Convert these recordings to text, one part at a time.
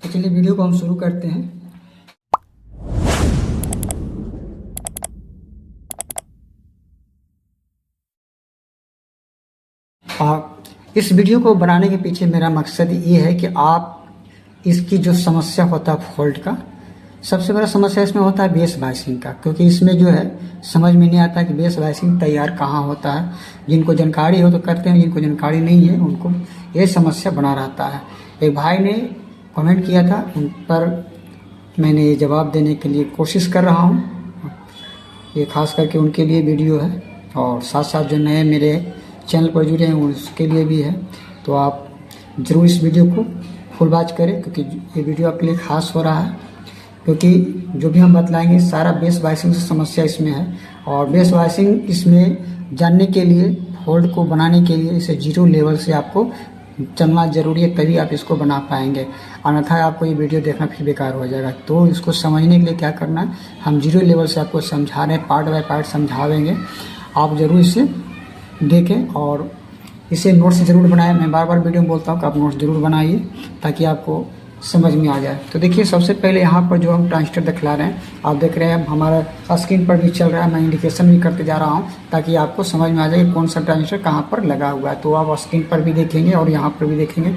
तो चलिए वीडियो को हम शुरू करते हैं। इस वीडियो को बनाने के पीछे मेरा मकसद ये है कि आप इसकी जो समस्या होता है फॉल्ट का, सबसे बड़ा समस्या इसमें होता है बेस वाइसिंग का, क्योंकि इसमें जो है समझ में नहीं आता कि बेस वाइसिंग तैयार कहाँ होता है। जिनको जानकारी हो तो करते हैं, जिनको जानकारी नहीं है उनको ये समस्या बना रहता है। एक भाई ने कमेंट किया था, उन पर मैंने ये जवाब देने के लिए कोशिश कर रहा हूँ। ये खास करके उनके लिए वीडियो है और साथ साथ जो नए मेरे चैनल पर जुड़े हैं उसके लिए भी है। तो आप ज़रूर इस वीडियो को फुल वॉच करें, क्योंकि ये वीडियो आपके लिए खास हो रहा है। क्योंकि जो भी हम बतलाएंगे सारा बेस वाइसिंग से समस्या इसमें है, और बेस वाइसिंग इसमें जानने के लिए, फॉल्ट को बनाने के लिए इसे जीरो लेवल से आपको चलना ज़रूरी है, तभी आप इसको बना पाएंगे। अन्यथा आपको ये वीडियो देखना फिर बेकार हो जाएगा। तो इसको समझने के लिए क्या करना है, हम जीरो लेवल से आपको समझा रहे हैं, पार्ट बाय पार्ट समझावेंगे। आप ज़रूर इसे देखें और इसे नोट्स ज़रूर बनाएं। मैं बार बार वीडियो में बोलता हूँ कि आप नोट्स ज़रूर बनाइए ताकि आपको समझ में आ जाए। तो देखिए, सबसे पहले यहाँ पर जो हम ट्रांजिस्टर दिखला रहे हैं, आप देख रहे हैं हमारा स्क्रीन पर भी चल रहा है। मैं इंडिकेशन भी करते जा रहा हूँ ताकि आपको समझ में आ जाए कि कौन सा ट्रांजिस्टर कहाँ पर लगा हुआ है। तो आप स्क्रीन पर भी देखेंगे और यहाँ पर भी देखेंगे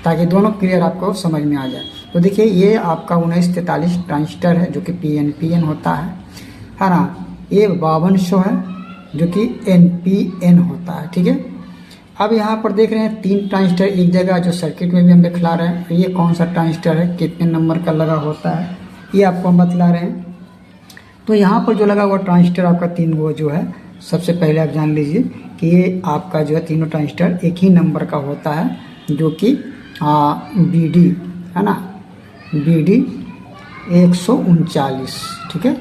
ताकि दोनों क्लियर आपको समझ में आ जाए। तो देखिए, ये आपका 1943 ट्रांजिस्टर है जो कि PNPN होता है ना। ये 5200 है जो कि NPN होता है, ठीक है। अब यहाँ पर देख रहे हैं 3 ट्रांजिस्टर एक जगह, जो सर्किट में भी हम दिखला रहे हैं। ये कौन सा ट्रांजिस्टर है, कितने नंबर का लगा होता है, ये आपको हम बतला रहे हैं। तो यहाँ पर जो लगा हुआ ट्रांजिस्टर आपका 3 वो जो है, सबसे पहले आप जान लीजिए कि ये आपका जो है तीनों ट्रांजिस्टर एक ही नंबर का होता है, जो कि BD है ना, BD 139, ठीक है,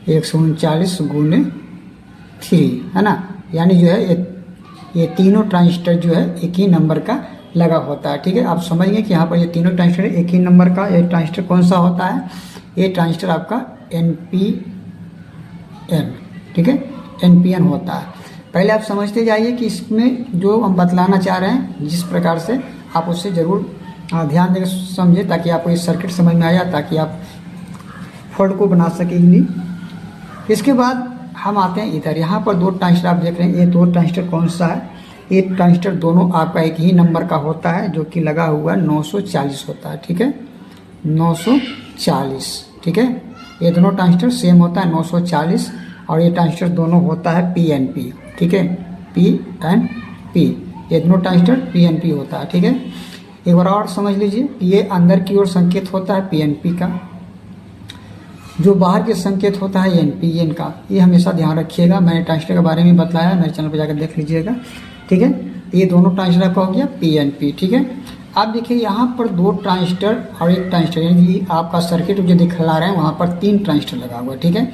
139 गुने 3 है ना। यानी जो है ये तीनों ट्रांजिस्टर जो है एक ही नंबर का लगा होता है, ठीक है। आप समझिए कि यहाँ पर ये तीनों ट्रांजिस्टर एक ही नंबर का। ये ट्रांजिस्टर कौन सा होता है, ये ट्रांजिस्टर आपका NPN, ठीक है, NPN होता है। पहले आप समझते जाइए कि इसमें जो हम बतलाना चाह रहे हैं, जिस प्रकार से आप उससे ज़रूर ध्यान देकर समझे ताकि आपको ये सर्किट समझ में आ जाए, ताकि आप फॉल्ट को बना सकेंगे। इसके बाद हम आते हैं इधर। यहाँ पर 2 ट्रांजिस्टर आप देख रहे हैं। ये 2 ट्रांजिस्टर कौन सा है, ये ट्रांजिस्टर दोनों आपका एक ही नंबर का होता है, जो कि लगा हुआ 940 होता है, ठीक है, 940, ठीक है। ये दोनों ट्रांजिस्टर सेम होता है 940, और ये ट्रांजिस्टर दोनों होता है PNP, ठीक है, PNP। ये दोनों ट्रांजिस्टर PNP होता है, ठीक है। एक बार और समझ लीजिए, ये अंदर की ओर संकेत होता है PNP का, जो बाहर के संकेत होता है NPN का। ये हमेशा ध्यान रखिएगा। मैंने ट्रांजिस्टर के बारे में बताया, मेरे चैनल पर जाकर देख लीजिएगा, ठीक है। ये दोनों ट्रांजिस्टर का हो गया PNP, ठीक है। अब देखिए, यहाँ पर 2 ट्रांजिस्टर और एक ट्रांजिस्टर, यानी आपका सर्किट जो दिखला रहे हैं वहाँ पर 3 ट्रांजिस्टर लगा हुआ है, ठीक है।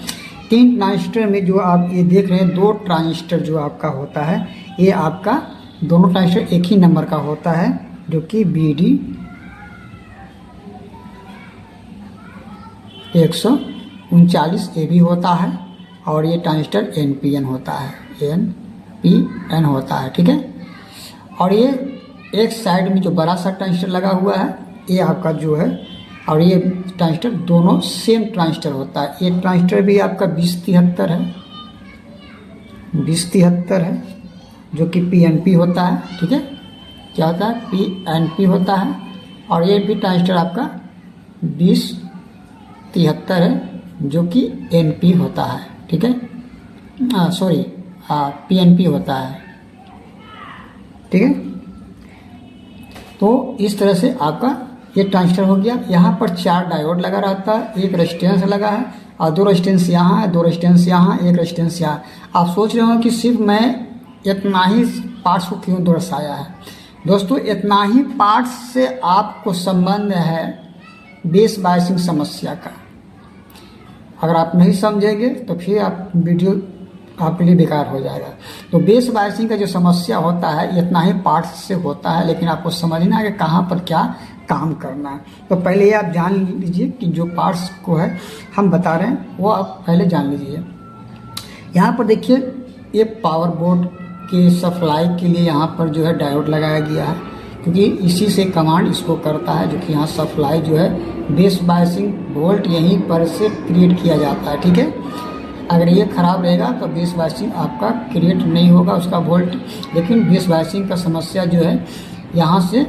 3 ट्रांजिस्टर में जो आप ये देख रहे हैं, 2 ट्रांजिस्टर जो आपका होता है, ये आपका दोनों ट्रांजिस्टर एक ही नंबर का होता है, जो कि BD 139 ये भी होता है, और ये ट्रांजिस्टर NPN होता है, NPN होता है, ठीक है। और ये एक साइड में जो बड़ा सा ट्रांजिस्टर लगा हुआ है, ये आपका जो है, और ये ट्रांजिस्टर दोनों सेम ट्रांजिस्टर होता है। ये ट्रांजिस्टर भी आपका 2073 है, 2073 है, जो कि PNP होता है, ठीक है। क्या होता है, PNP होता है। और ये भी ट्रांजिस्टर आपका 2073 है, जो कि NP होता है, ठीक है, PNP होता है, ठीक है। तो इस तरह से आपका ये ट्रांजिस्टर हो गया। यहाँ पर 4 डायोड लगा रहता है, एक रेजिस्टेंस लगा है, और 2 रेजिस्टेंस यहाँ है, 2 रेजिस्टेंस यहाँ, एक रेजिस्टेंस यहाँ। आप सोच रहे हो कि सिर्फ मैं इतना ही पार्ट्स को क्यों दर्शाया है। दोस्तों, इतना ही पार्ट्स से आपको संबंध है बेस वाइसिंग समस्या का। अगर आप नहीं समझेंगे तो फिर आप वीडियो आपके लिए बेकार हो जाएगा। तो बेस वाइसिंग का जो समस्या होता है, इतना ही पार्ट्स से होता है, लेकिन आपको समझना है कि कहाँ पर क्या काम करना है। तो पहले ये आप जान लीजिए कि जो पार्ट्स को है हम बता रहे हैं वो आप पहले जान लीजिए। यहाँ पर देखिए, ये पावर बोर्ड के सप्लाई के लिए यहाँ पर जो है डायोड लगाया गया है। क्योंकि इसी से कमांड इसको करता है, जो कि यहाँ सप्लाई जो है बेस बायसिंग वोल्ट यहीं पर से क्रिएट किया जाता है। ठीक है, अगर ये ख़राब रहेगा तो बेस बायसिंग आपका क्रिएट नहीं होगा उसका वोल्ट, लेकिन बेस बायसिंग का समस्या जो है यहाँ से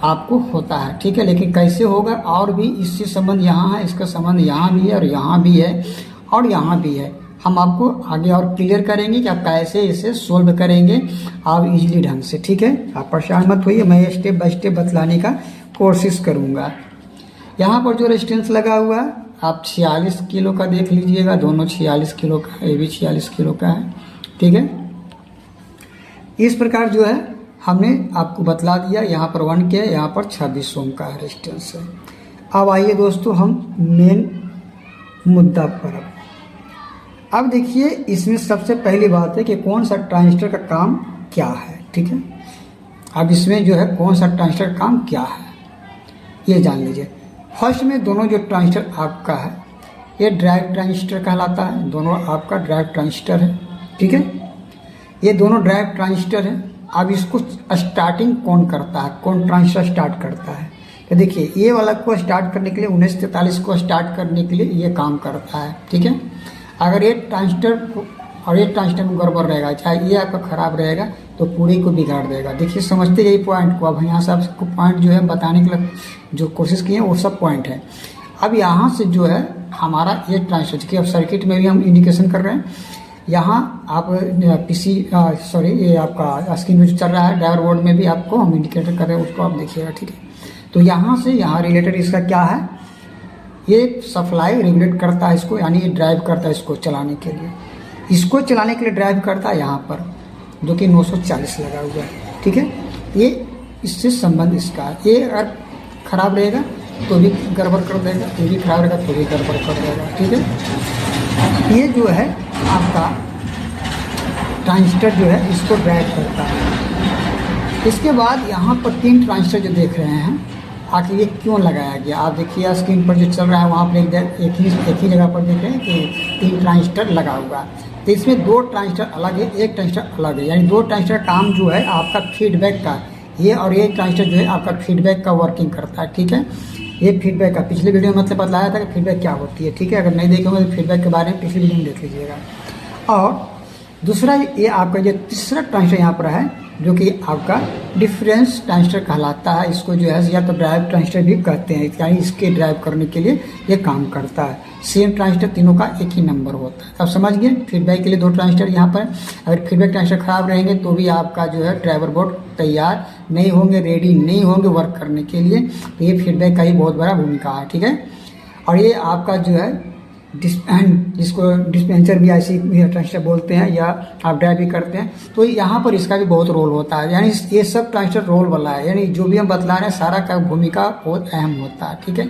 आपको होता है। ठीक है, लेकिन कैसे होगा, और भी इससे संबंध यहाँ है, इसका संबंध यहाँ भी है और यहाँ भी है और यहाँ भी है। हम आपको आगे और क्लियर करेंगे कि आप कैसे इसे सोल्व करेंगे आप इजीली ढंग से। ठीक है, आप परेशान मत होइए, मैं स्टेप बाय स्टेप बतलाने का कोशिश करूँगा। यहाँ पर जो रेजिस्टेंस लगा हुआ है आप 46 किलो का देख लीजिएगा, दोनों 46 किलो का, ये भी 46 किलो का है। ठीक है, इस प्रकार जो है हमने आपको बतला दिया। यहाँ पर 1 के, यहाँ पर 26 ओम का रेजिस्टेंस है। अब आइए दोस्तों हम मेन मुद्दा पर। अब देखिए इसमें सबसे पहली बात है कि कौन सा ट्रांजिस्टर का काम क्या है। ठीक है, अब इसमें जो है कौन सा ट्रांजिस्टर का काम क्या है ये जान लीजिए। फर्स्ट में दोनों जो ट्रांजिस्टर आपका है ये ड्राइव ट्रांजिस्टर कहलाता है, दोनों आपका ड्राइव ट्रांजिस्टर है। ठीक है, ये दोनों ड्राइव ट्रांजिस्टर है। अब इसको स्टार्टिंग कौन करता है, कौन ट्रांजिस्टर स्टार्ट करता है, तो देखिए ये वाला को स्टार्ट करने के लिए 1943 को स्टार्ट करने के लिए ये काम करता है। ठीक है, अगर ये ट्रांजिस्टर और ये ट्रांजिस्टर में गड़बड़ रहेगा, चाहे ये आपका ख़राब रहेगा तो पूरे को बिगाड़ देगा। देखिए समझते यही पॉइंट को। अब यहाँ से आपको पॉइंट जो है बताने के लिए जो कोशिश किए वो सब पॉइंट है। अब यहाँ से जो है हमारा ये ट्रांजिस्टर की अब सर्किट में भी हम इंडिकेशन कर रहे हैं। यहाँ आप पीसी सॉरी ये आपका स्क्रीन में जो चल रहा है ड्राइवर बोर्ड में भी आपको हम इंडिकेटर कर रहे हैं, उसको आप देखिएगा। ठीक है, तो यहाँ से यहाँ रिलेटेड इसका क्या है, ये सप्लाई रेगुलेट करता है इसको, यानी ये ड्राइव करता है इसको चलाने के लिए। इसको चलाने के लिए ड्राइव करता है यहाँ पर जो कि 940 लगा हुआ है। ठीक है, ये इससे संबंध इसका है। ये अगर ख़राब रहेगा तो भी गड़बड़ कर देगा, ये भी खराब रहेगा तो भी गड़बड़ कर देगा। ठीक है, ये जो है आपका ट्रांजिस्टर जो है इसको ड्राइव करता है। इसके बाद यहाँ पर 3 ट्रांजिस्टर जो देख रहे हैं, आखिर ये क्यों लगाया गया, आप देखिए स्क्रीन पर जो चल रहा है वहाँ पर एक ही जगह पर देख रहे हैं कि 3 ट्रांजिस्टर लगा हुआ है। तो इसमें 2 ट्रांजिस्टर अलग है, एक ट्रांजिस्टर अलग है, यानी 2 ट्रांजिस्टर काम जो है आपका फीडबैक का, ये और ये ट्रांजिस्टर जो है आपका फीडबैक का वर्किंग करता है। ठीक है, ये फीडबैक का पिछले वीडियो में मतलब बताया था कि फीडबैक क्या होती है। ठीक है, अगर नहीं देखे होंगे तो फीडबैक के बारे में पिछले वीडियो में देख लीजिएगा। और दूसरा ये आपका जो तीसरा ट्रांजिस्टर यहाँ पर है जो कि आपका डिफरेंस ट्रांजिस्टर कहलाता है। इसको जो है या तो ड्राइव ट्रांजिस्टर भी कहते हैं, यानी इसके ड्राइव करने के लिए ये काम करता है। सेम ट्रांजिस्टर तीनों का एक ही नंबर होता है। अब समझ गए, फीडबैक के लिए 2 ट्रांजिस्टर यहाँ पर। अगर फीडबैक ट्रांजिस्टर खराब रहेंगे तो भी आपका जो है ड्राइवर बोर्ड तैयार नहीं होंगे, रेडी नहीं होंगे वर्क करने के लिए। तो ये फीडबैक का ही बहुत बड़ा भूमिका है। ठीक है, और ये आपका जो है जिसको डिस्पेंसर भी ऐसी ट्रांजिस्टर बोलते हैं या आप ड्राइव भी करते हैं, तो यहाँ पर इसका भी बहुत रोल होता है। यानी ये सब ट्रांजिस्टर रोल वाला है, यानी जो भी हम बतला रहे हैं सारा का भूमिका बहुत अहम होता है। ठीक है,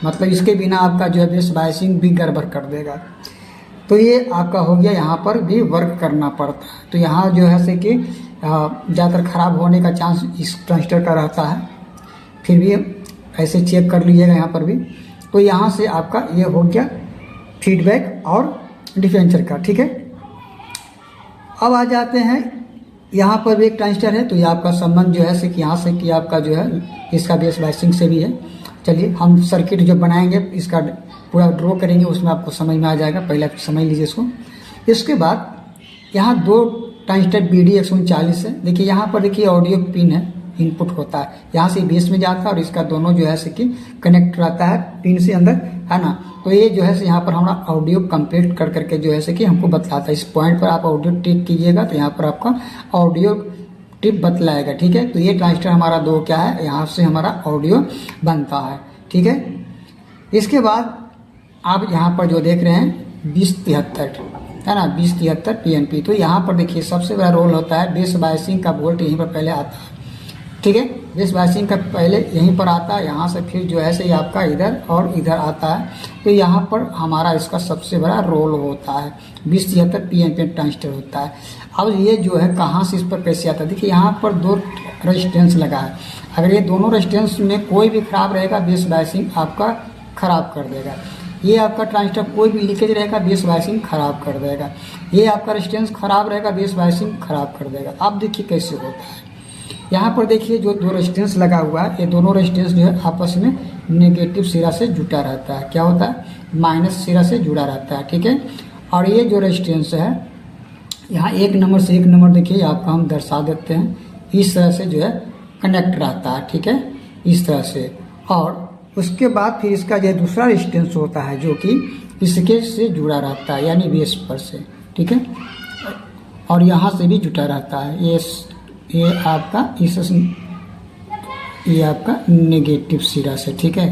मतलब इसके बिना आपका जो है बेस बायसिंग भी गड़बड़ कर देगा। तो ये आपका हो गया, यहाँ पर भी वर्क करना पड़ता है। तो यहाँ जो है से कि ज़्यादातर ख़राब होने का चांस इस ट्रांजिस्टर का रहता है, फिर भी ऐसे चेक कर लीजिएगा यहाँ पर भी। तो यहाँ से आपका ये हो गया फीडबैक और डिफरेंसर का। ठीक है, अब आ जाते हैं यहाँ पर भी एक ट्रांजिस्टर है। तो ये आपका संबंध जो है कि यहाँ से कि आपका जो है इसका बेस बायसिंग से भी है। चलिए हम सर्किट जो बनाएंगे इसका पूरा ड्रॉ करेंगे, उसमें आपको समझ में आ जाएगा। पहले आप समझ लीजिए इसको। इसके बाद यहाँ 2 ट्रांजिस्टर BD 139 है। देखिए यहाँ पर देखिए ऑडियो पिन है, इनपुट होता है, यहाँ से बेस में जाता है और इसका दोनों जो है से कि कनेक्ट रहता है पिन से अंदर, है ना। तो ये जो है से यहाँ पर हमारा ऑडियो कंप्लीट कर करके जो है से कि हमको बतलाता है। इस पॉइंट पर आप ऑडियो टिप कीजिएगा तो यहाँ पर आपका ऑडियो टिप बतलाएगा। ठीक है, तो ये ट्रांजिस्टर हमारा 2 क्या है, यहाँ से हमारा ऑडियो बनता है। ठीक है, इसके बाद आप यहाँ पर जो देख रहे हैं 2073 है ना, 2073 PNP। तो यहाँ पर देखिए सबसे बड़ा रोल होता है बेस बायसिंग का वोल्ट यहीं पर पहले आता है। ठीक है, बेस बायसिंग का पहले यहीं पर आता है, यहाँ से फिर जो है से आपका इधर और इधर आता है। तो यहाँ पर हमारा इसका सबसे बड़ा रोल होता है। 2073 PNP ट्रांजिस्टर होता है। अब ये जो है कहाँ से इस पर कैसे आता है, देखिए यहाँ पर 2 रेजिस्टेंस लगा है। अगर ये दोनों रेजिस्टेंस में कोई भी खराब रहेगा बेस बायसिंग आपका खराब कर देगा। ये आपका ट्रांजिस्टर कोई भी लीकेज रहेगा बेस बायसिंग खराब कर देगा। ये आपका रेजिस्टेंस खराब रहेगा बेस बायसिंग खराब कर देगा। अब देखिए कैसे होता है। यहाँ पर देखिए जो दो रेजिस्टेंस लगा हुआ है, ये दोनों रेजिस्टेंस जो है आपस में नेगेटिव सिरा से जुटा रहता है। क्या होता है? माइनस सिरा से जुड़ा रहता है, ठीक है। और ये जो रेजिस्टेंस है यहाँ 1 नंबर से 1 नंबर देखिए आपका हम दर्शा देते हैं, इस तरह से जो है कनेक्ट रहता है, ठीक है, इस तरह से। और उसके बाद फिर इसका जो दूसरा रेजिस्टेंस होता है जो कि इसके से जुड़ा रहता है, यानी बेस पर से, ठीक है, और यहाँ से भी जुटा रहता है। ये आपका ये आपका नेगेटिव सिरा से, ठीक है।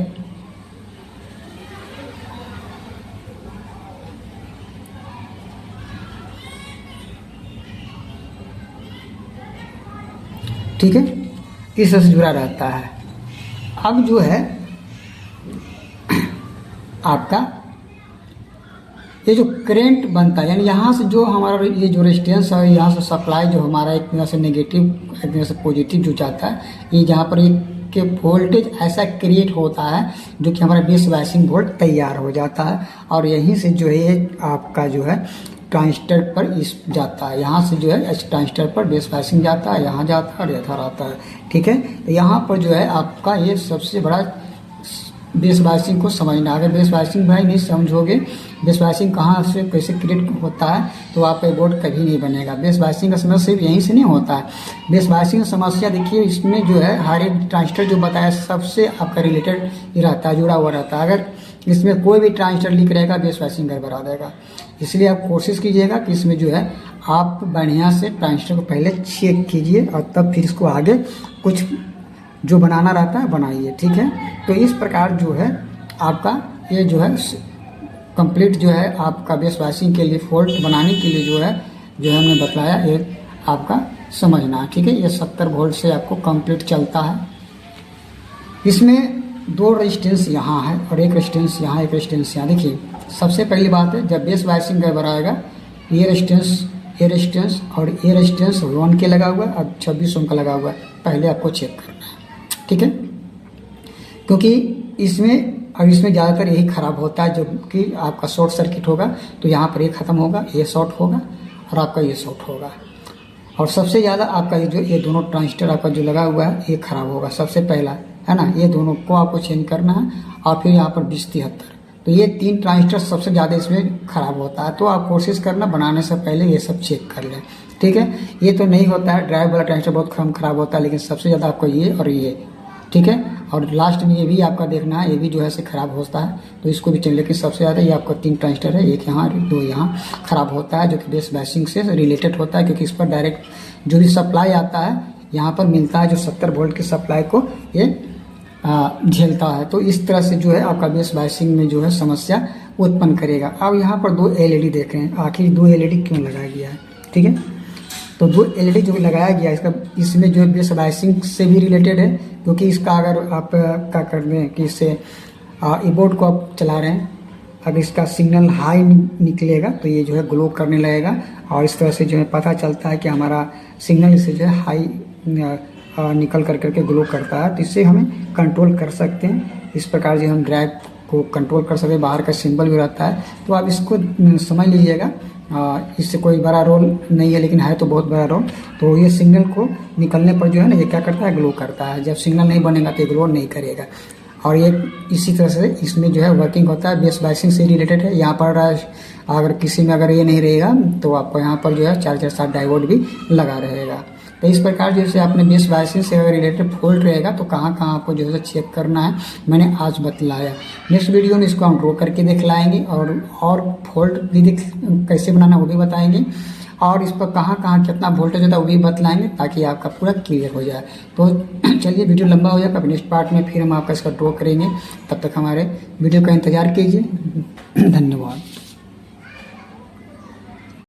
ठीक है, इस तरह से जुड़ा रहता है। अब जो है आपका ये जो करंट बनता है, यानी यहाँ से जो हमारा ये जो रेजिस्टेंस है, यहाँ से सप्लाई जो हमारा एक तरह से नेगेटिव एक तरह से पॉजिटिव जो जाता है, ये जहाँ पर एक वोल्टेज ऐसा क्रिएट होता है जो कि हमारा बेस बायसिंग वोल्ट तैयार हो जाता है। और यहीं से जो है आपका जो है ट्रांजिस्टर पर इस जाता है, यहाँ से जो है इस ट्रांजिस्टर पर बेस बायसिंग जाता है, यहाँ जाता है और इधर आता है, ठीक है। तो यहाँ पर जो है आपका ये सबसे बड़ा बेस बायसिंग को समझना। अगर बेस बायसिंग भाई नहीं समझोगे, बेस बायसिंग कहाँ से कैसे क्रिएट होता है, तो आपका बोर्ड कभी नहीं बनेगा। बेस बायसिंग का समस्या सिर्फ यहीं से नहीं होता है। बेस बायसिंग का समस्या देखिए इसमें जो है हर एक ट्रांजिस्टर जो बताया सबसे आपका रिलेटेड ही रहता है, जुड़ा हुआ रहता है। अगर इसमें कोई भी ट्रांजिस्टर लीक रहेगा बेस बायसिंग गड़बड़ा देगा। इसलिए आप कोशिश कीजिएगा कि इसमें जो है आप बढ़िया से ट्रांजिस्टर को पहले चेक कीजिए और तब फिर इसको आगे कुछ जो बनाना रहता है बनाइए, ठीक है। तो इस प्रकार जो है आपका ये जो है कंप्लीट जो है आपका बेस बायसिंग के लिए फॉल्ट बनाने के लिए जो है हमने बतलाया, ये आपका समझना, ठीक है। ये 70 वोल्ट से आपको कंप्लीट चलता है। इसमें 2 रेजिस्टेंस यहाँ है और एक रेजिस्टेंस यहाँ, एक रेजिस्टेंस यहाँ। देखिए सबसे पहली बात है, जब बेस बायसिंग गड़बड़ाएगा ये रेजिस्टेंस और ये रेजिस्टेंस 1 के लगा हुआ है और 26 ओम का लगा हुआ है, पहले आपको चेक करना है, ठीक है। क्योंकि इसमें ज़्यादातर यही ख़राब होता है, जब कि आपका शॉर्ट सर्किट होगा तो यहाँ पर ये ख़त्म होगा, ये शॉर्ट होगा और आपका ये शॉर्ट होगा। और सबसे ज़्यादा आपका ये दोनों ट्रांजिस्टर आपका जो लगा हुआ है ये ख़राब होगा सबसे पहला, है ना। ये दोनों को आपको चेंज करना है। और फिर यहाँ पर 2073, तो ये 3 ट्रांजिस्टर सबसे ज़्यादा इसमें ख़राब होता है। तो आप कोशिश करना बनाने से पहले ये सब चेक कर लें, ठीक है। ये तो नहीं होता है, ड्राइव वाला ट्रांजिस्टर बहुत कम ख़राब होता है, लेकिन सबसे ज़्यादा आपको ये और ये, ठीक है। और लास्ट में ये भी आपका देखना है, ये भी जो है से ख़राब होता है, तो इसको भी चेंज। लेकिन सबसे ज़्यादा ये आपका 3 ट्रांजिस्टर है, एक यहाँ 2 यहाँ ख़राब होता है, जो कि बेस बायसिंग से रिलेटेड होता है। क्योंकि इस पर डायरेक्ट जो भी सप्लाई आता है यहाँ पर मिलता है, जो 70 वोल्ट की सप्लाई को ये झेलता है। तो इस तरह से जो है आपका बेस बायसिंग में जो है समस्या उत्पन्न करेगा। अब यहाँ पर 2 LED देख रहे हैं, आखिर 2 LED क्यों लगाया गया है, ठीक है। तो 2 LED जो लगाया गया है इसमें जो बेस बायसिंग से भी रिलेटेड है। क्योंकि इसका अगर आप क्या कर रहे हैं कि इससे कीबोर्ड को आप चला रहे हैं, अगर इसका सिग्नल हाई निकलेगा तो ये जो है ग्लो करने लगेगा, और इस तरह से जो है पता चलता है कि हमारा सिग्नल इससे जो है हाई निकल करके ग्लो करता है। तो इससे हमें कंट्रोल कर सकते हैं। इस प्रकार जो हम ड्राइव को कंट्रोल कर सकते हैं, बाहर का सिंबल भी रहता है। तो आप इसको समझ लीजिएगा, इससे कोई बड़ा रोल नहीं है, लेकिन है तो बहुत बड़ा रोल। तो ये सिग्नल को निकलने पर जो है ना ये क्या करता है, ग्लो करता है। जब सिग्नल नहीं बनेगा तो ये ग्लो नहीं करेगा। और ये इसी तरह से इसमें जो है वर्किंग होता है, बेस बायसिंग से रिलेटेड है। यहाँ पर अगर किसी में अगर ये नहीं रहेगा तो आपको यहाँ पर जो है 447 डायोड भी लगा रहेगा। तो इस प्रकार जैसे आपने बेस बायसिंग से अगर रिलेटेड फॉल्ट रहेगा तो कहाँ आपको जो है चेक करना है, मैंने आज बतलाया। नेक्स्ट वीडियो में इसको हम ड्रॉ करके दिखलाएंगे और फॉल्ट भी कैसे बनाना वो भी बताएंगे, और इस पर कहाँ कितना वोल्टेज होता है वो भी बतलाएंगे, ताकि आपका पूरा क्लियर हो जाए। तो चलिए वीडियो लंबा हो जाएगा, नेक्स्ट पार्ट में फिर हम आपका इसका ड्रॉ करेंगे। तब तक हमारे वीडियो का इंतज़ार कीजिए। धन्यवाद।